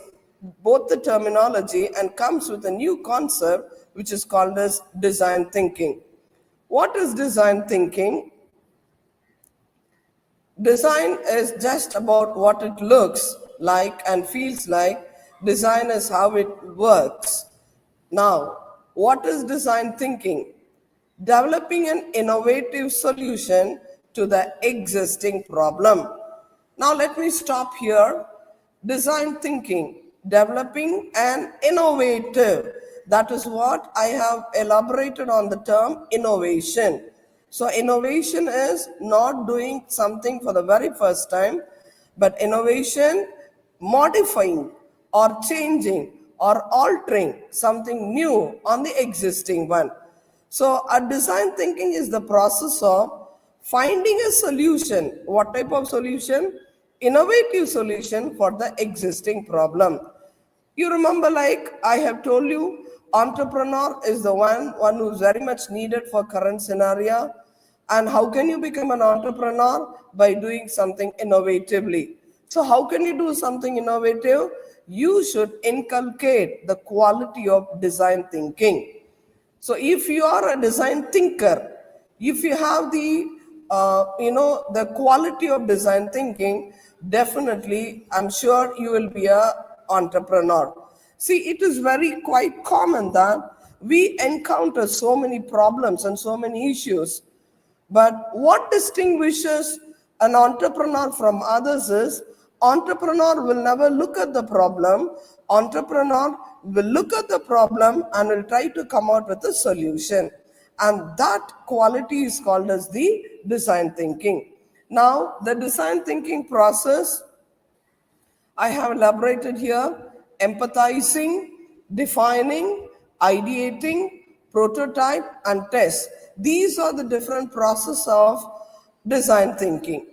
both the terminology and comes with a new concept which is called as design thinking. What is design thinking? Design is just about what it looks like and feels like. Design is how it works. Now, what is design thinking? Developing an innovative solution to the existing problem. Now, let me stop here. Design thinking, developing an innovative. That is what I have elaborated on the term innovation. So, innovation is not doing something for the very first time, but innovation modifying or changing or altering something new on the existing one. So, a design thinking is the process of finding a solution. What type of solution? Innovative solution for the existing problem. You remember, like I have told you, entrepreneur is the one who's very much needed for current scenario. And how can you become an entrepreneur? By doing something innovatively. So how can you do something innovative? You should inculcate the quality of design thinking. So if you are a design thinker, if you have the quality of design thinking, definitely I'm sure you will be a entrepreneur. See, it is very quite common that we encounter so many problems and so many issues, but what distinguishes an entrepreneur from others is entrepreneur will never look at the problem. Entrepreneur will look at the problem and will try to come out with a solution. And that quality is called as the design thinking. Now, the design thinking process I have elaborated here: empathizing, defining, ideating, prototype, and test. These are the different processes of design thinking.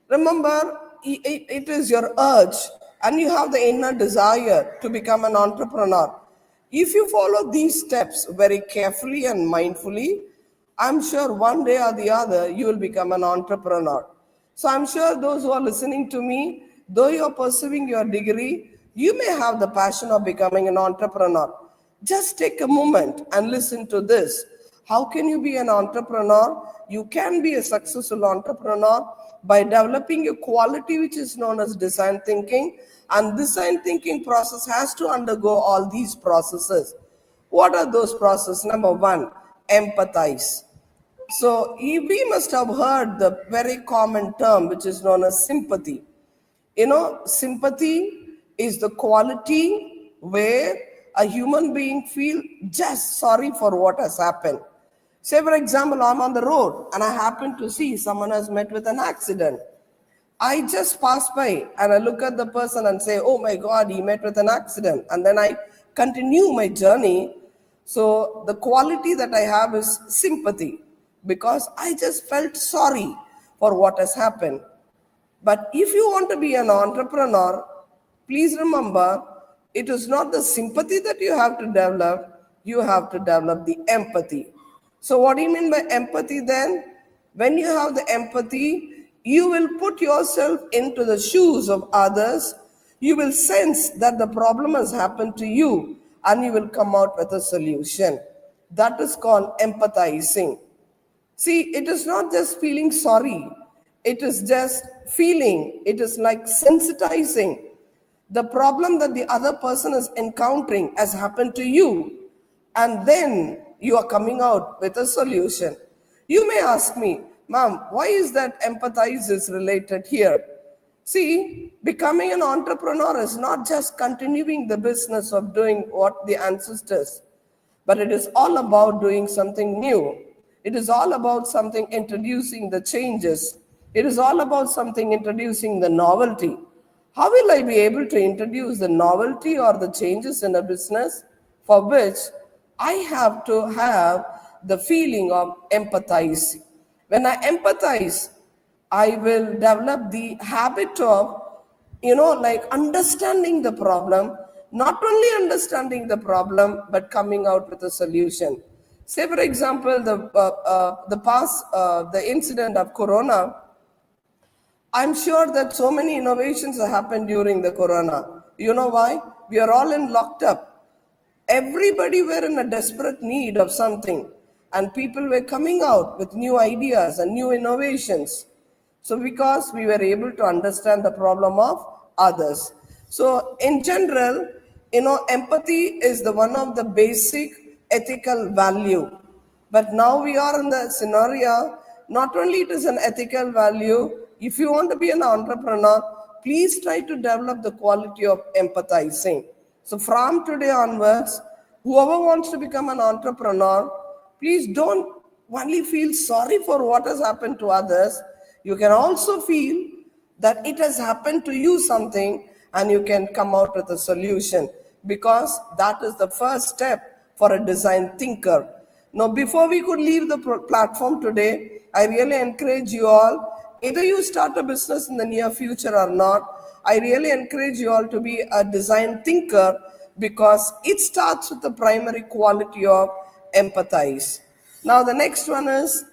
Remember, it is your urge and you have the inner desire to become an entrepreneur. If you follow these steps very carefully and mindfully, I'm sure one day or the other you will become an entrepreneur. So I'm sure those who are listening to me, though you're pursuing your degree, you may have the passion of becoming an entrepreneur. Just take a moment and listen to this. How can you be an entrepreneur? You can be a successful entrepreneur by developing a quality which is known as design thinking. And design thinking process has to undergo all these processes. What are those processes? Number one, empathize. So we must have heard the very common term which is known as sympathy. Sympathy is the quality where a human being feels just sorry for what has happened. Say, for example, I'm on the road and I happen to see someone has met with an accident. I just pass by and I look at the person and say, oh my God, he met with an accident. And then I continue my journey. So the quality that I have is sympathy, because I just felt sorry for what has happened. But if you want to be an entrepreneur, please remember, it is not the sympathy that you have to develop the empathy. So what do you mean by empathy then? When you have the empathy, you will put yourself into the shoes of others. You will sense that the problem has happened to you and you will come out with a solution. That is called empathizing. See, it is not just feeling sorry. It is just feeling. It is like sensitizing. The problem that the other person is encountering has happened to you. And then you are coming out with a solution. You may ask me, ma'am, why is that empathize is related here? See, becoming an entrepreneur is not just continuing the business of doing what the ancestors, but it is all about doing something new. It is all about something introducing the changes. It is all about something introducing the novelty. How will I be able to introduce the novelty or the changes in a business? For which I have to have the feeling of empathizing. When I empathize, I will develop the habit of, like understanding the problem, not only understanding the problem, but coming out with a solution. Say, for example, the incident of Corona. I'm sure that so many innovations have happened during the Corona. You know why? We are all in locked up. Everybody were in a desperate need of something, and people were coming out with new ideas and new innovations. So because we were able to understand the problem of others. So in general, empathy is the one of the basic ethical value. But now we are in the scenario, not only it is an ethical value, if you want to be an entrepreneur, please try to develop the quality of empathizing. So from today onwards, whoever wants to become an entrepreneur, please don't only feel sorry for what has happened to others. You can also feel that it has happened to you something and you can come out with a solution, because that is the first step for a design thinker. Now, before we could leave the platform today, I really encourage you all, either you start a business in the near future or not, I really encourage you all to be a design thinker, because it starts with the primary quality of empathize. Now, the next one is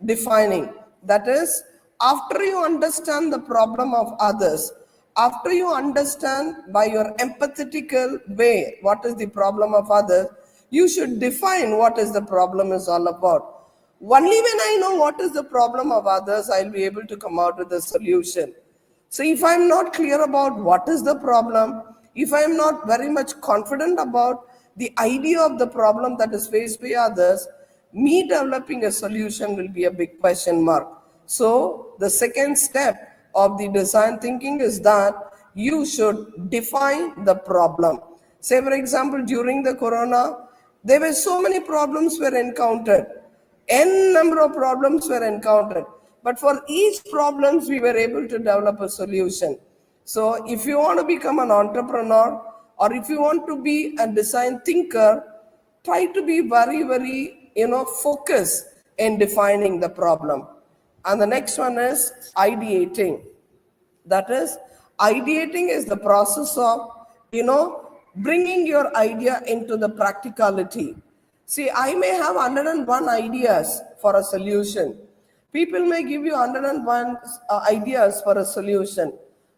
defining. That is, after you understand the problem of others, after you understand by your empathetical way what is the problem of others, you should define what is the problem is all about. Only when I know what is the problem of others, I'll be able to come out with a solution. So if I'm not clear about what is the problem, if I'm not very much confident about the idea of the problem that is faced by others, me developing a solution will be a big question mark. So the second step of the design thinking is that you should define the problem. Say for example, during the corona, there were so many problems were encountered. N number of problems were encountered. But for each problems, we were able to develop a solution. So if you want to become an entrepreneur or if you want to be a design thinker, try to be very, very, focused in defining the problem. And the next one is ideating. That is, ideating is the process of, bringing your idea into the practicality. See, I may have 101 ideas for a solution. People may give you 101 ideas for a solution.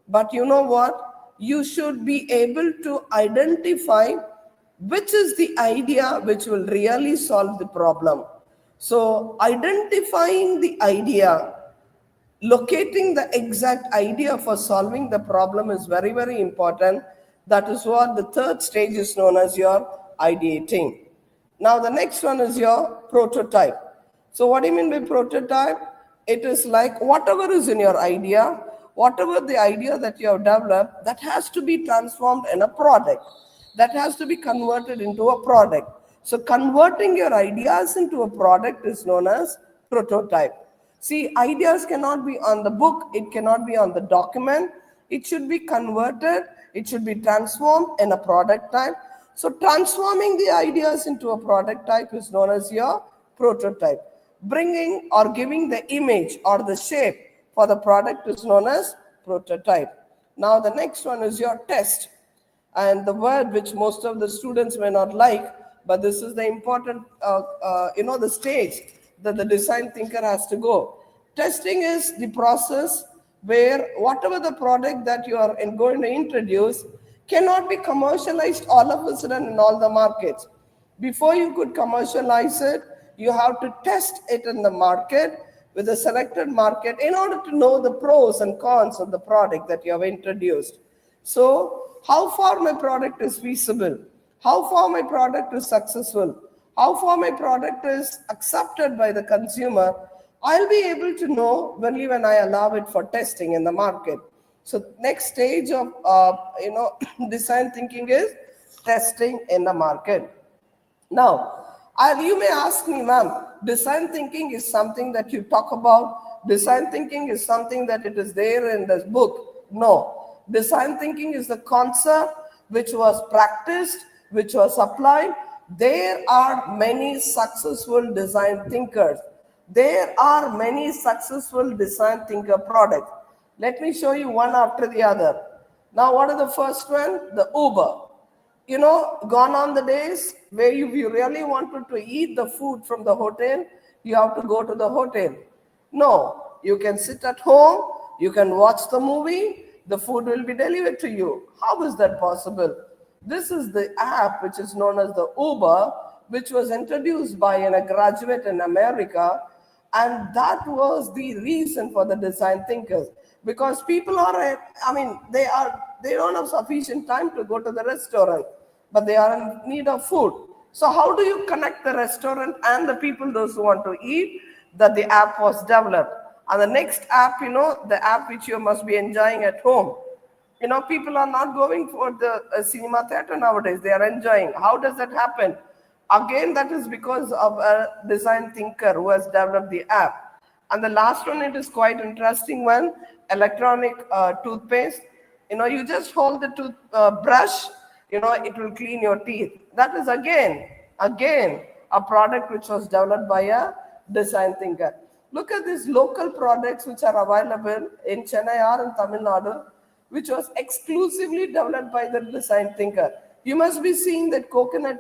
But you know what? You should be able to identify which is the idea which will really solve the problem. So, identifying the idea, locating the exact idea for solving the problem is very, very important. That is what the third stage is known as your ideating. Now, the next one is your prototype. So, what do you mean by prototype? It is like whatever is in your idea, whatever the idea that you have developed, that has to be transformed in a product. That has to be converted into a product. So, converting your ideas into a product is known as prototype. See, ideas cannot be on the book, it cannot be on the document, it should be converted, it should be transformed in a product type. So, transforming the ideas into a product type is known as your prototype. Bringing or giving the image or the shape for the product is known as prototype. Now, the next one is your test. And the word which most of the students may not like, but this is the important, the stage that the design thinker has to go. Testing is the process where whatever the product that you are going to introduce cannot be commercialized all of a sudden in all the markets. Before you could commercialize it, you have to test it in the market with a selected market in order to know the pros and cons of the product that you have introduced. So, how far my product is feasible, how far my product is successful, how far my product is accepted by the consumer, I'll be able to know only when I allow it for testing in the market. So next stage of design thinking is testing in the market. Now, you may ask me, ma'am, design thinking is something that you talk about. Design thinking is something that it is there in this book. No, design thinking is the concept which was practiced, which was applied. There are many successful design thinkers. There are many successful design thinker products. Let me show you one after the other. Now, what is the first one? The Uber. Gone on the days where if you really wanted to eat the food from the hotel, you have to go to the hotel. No, you can sit at home, you can watch the movie, the food will be delivered to you. How is that possible? This is the app which is known as the Uber, which was introduced by a graduate in America, and that was the reason for the design thinkers. Because people are, they don't have sufficient time to go to the restaurant, but they are in need of food. So how do you connect the restaurant and the people, those who want to eat? That the app was developed. And the next app, the app which you must be enjoying at home. People are not going for the cinema theater nowadays. They are enjoying. How does that happen? Again, that is because of a design thinker who has developed the app. And the last one, it is quite interesting one, electronic toothpaste. You just hold the brush, it will clean your teeth. That is again, a product which was developed by a design thinker. Look at these local products which are available in Chennai or in Tamil Nadu, which was exclusively developed by the design thinker. You must be seeing that coconut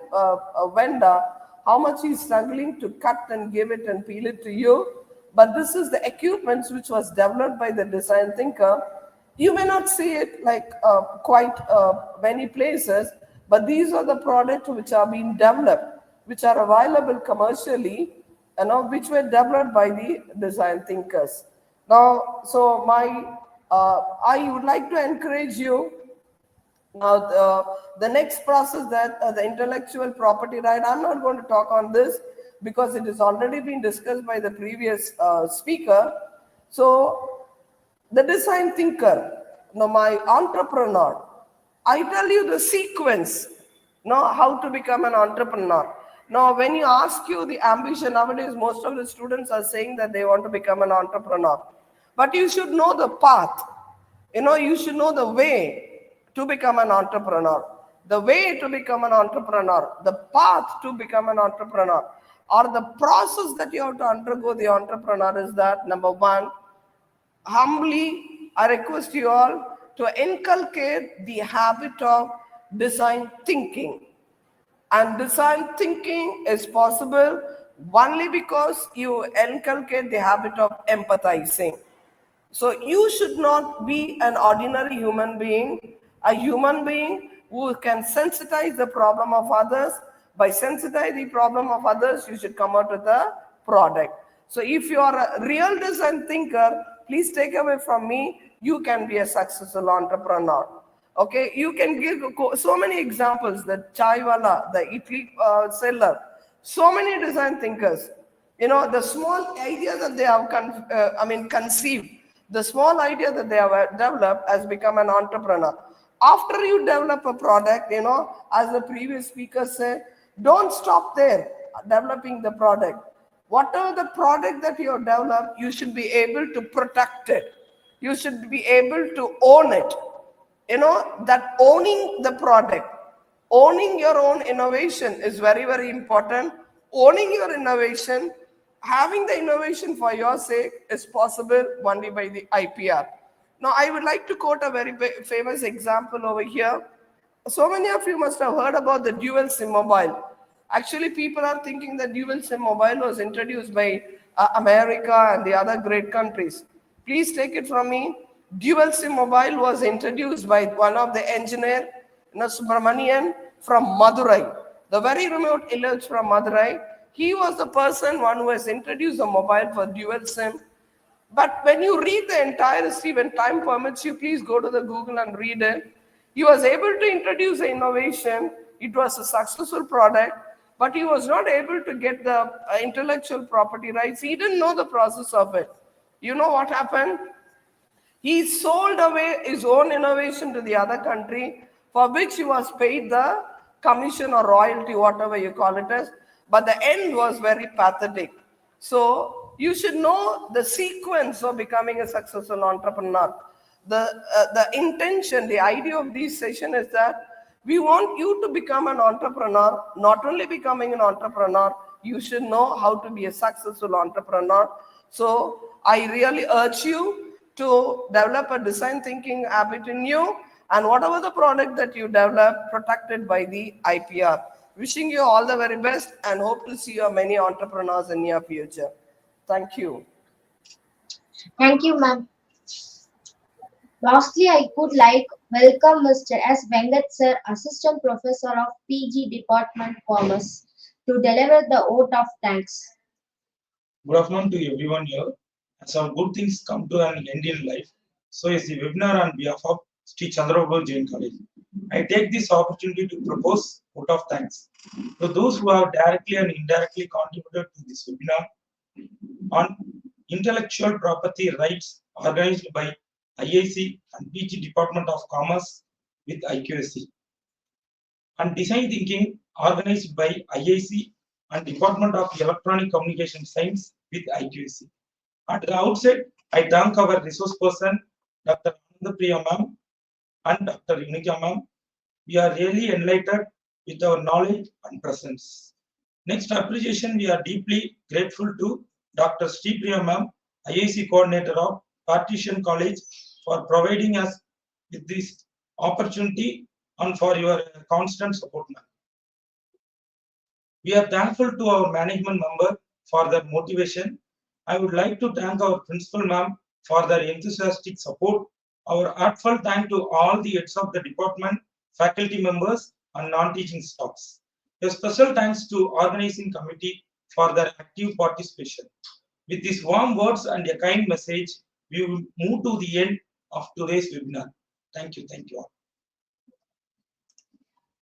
vendor, how much he's struggling to cut and give it and peel it to you. but this is the equipment which was developed by the design thinker. You may not see it like quite many places, but these are the products which are being developed, which are available commercially, which were developed by the design thinkers. Now, so I would like to encourage you. Now, the next process, that the intellectual property right, I'm not going to talk on this because it has already been discussed by the previous speaker. So, the design thinker, my entrepreneur, I tell you the sequence, how to become an entrepreneur. Now, when you ask you the ambition, nowadays most of the students are saying that they want to become an entrepreneur. But you should know the path. You should know the way to become an entrepreneur. The way to become an entrepreneur, the path to become an entrepreneur, or the process that you have to undergo the entrepreneur is that, number one, humbly, I request you all to inculcate the habit of design thinking. And design thinking is possible only because you inculcate the habit of empathizing. So you should not be an ordinary human being, a human being who can sensitize the problem of others. By sensitizing the problem of others, you should come out with a product. So if you are a real design thinker, please take away from me, you can be a successful entrepreneur. Okay, you can give so many examples, the chai wala, the idli seller, so many design thinkers. The small idea that they have conceived, the small idea that they have developed has become an entrepreneur. After you develop a product, as the previous speaker said, don't stop there developing the product. Whatever the product that you have developed, you should be able to protect it. You should be able to own it. That owning the product, owning your own innovation is very, very important. Owning your innovation, having the innovation for your sake is possible only by the IPR. Now, I would like to quote a very famous example over here. So many of you must have heard about the dual SIM mobile. Actually, people are thinking that dual SIM mobile was introduced by America and the other great countries. Please take it from me. Dual SIM mobile was introduced by one of the engineer, Subramanian from Madurai, the very remote village from Madurai. He was the one who has introduced the mobile for dual SIM. But when you read the entire history, when time permits you, please go to the Google and read it. He was able to introduce the innovation. It was a successful product, but he was not able to get the intellectual property rights. He didn't know the process of it. You know what happened? He sold away his own innovation to the other country, for which he was paid the commission or royalty, whatever you call it as. But the end was very pathetic. So you should know the sequence of becoming a successful entrepreneur. The intention, the idea of this session is that we want you to become an entrepreneur. Not only becoming an entrepreneur, you should know how to be a successful entrepreneur. So I really urge you to develop a design thinking habit in you, and whatever the product that you develop, protected by the IPR. Wishing you all the very best and hope to see you many entrepreneurs in your future. Thank you. Thank you, ma'am. Lastly, I could like welcome Mr. S. Vengat sir, Assistant Professor of PG Department Commerce, to deliver the vote of thanks. Good afternoon to everyone here. As some good things come to an end in life, so is the webinar on behalf of Sri Chandraprabhu Jain College. I take this opportunity to propose vote of thanks to those who have directly and indirectly contributed to this webinar on intellectual property rights organized by IIC and PG Department of Commerce with IQAC, and design thinking organized by IIC and Department of Electronic Communication Science with IQAC. At the outset, I thank our resource person, Dr.Anandapriya ma'am and Dr.D.UNIKA ma'am. We are really enlightened with our knowledge and presence. Next appreciation, we are deeply grateful to Dr. Sripriya ma'am, IIC coordinator of Patrician College, for providing us with this opportunity and for your constant support, ma'am. We are thankful to our management member for their motivation I would like to thank our principal ma'am for their enthusiastic support. Our heartfelt thank to all the heads of the department, faculty members, and non-teaching staffs. A special thanks to organizing committee for their active participation. With these warm words and a kind message, we will move to the end of today's webinar. Thank you all.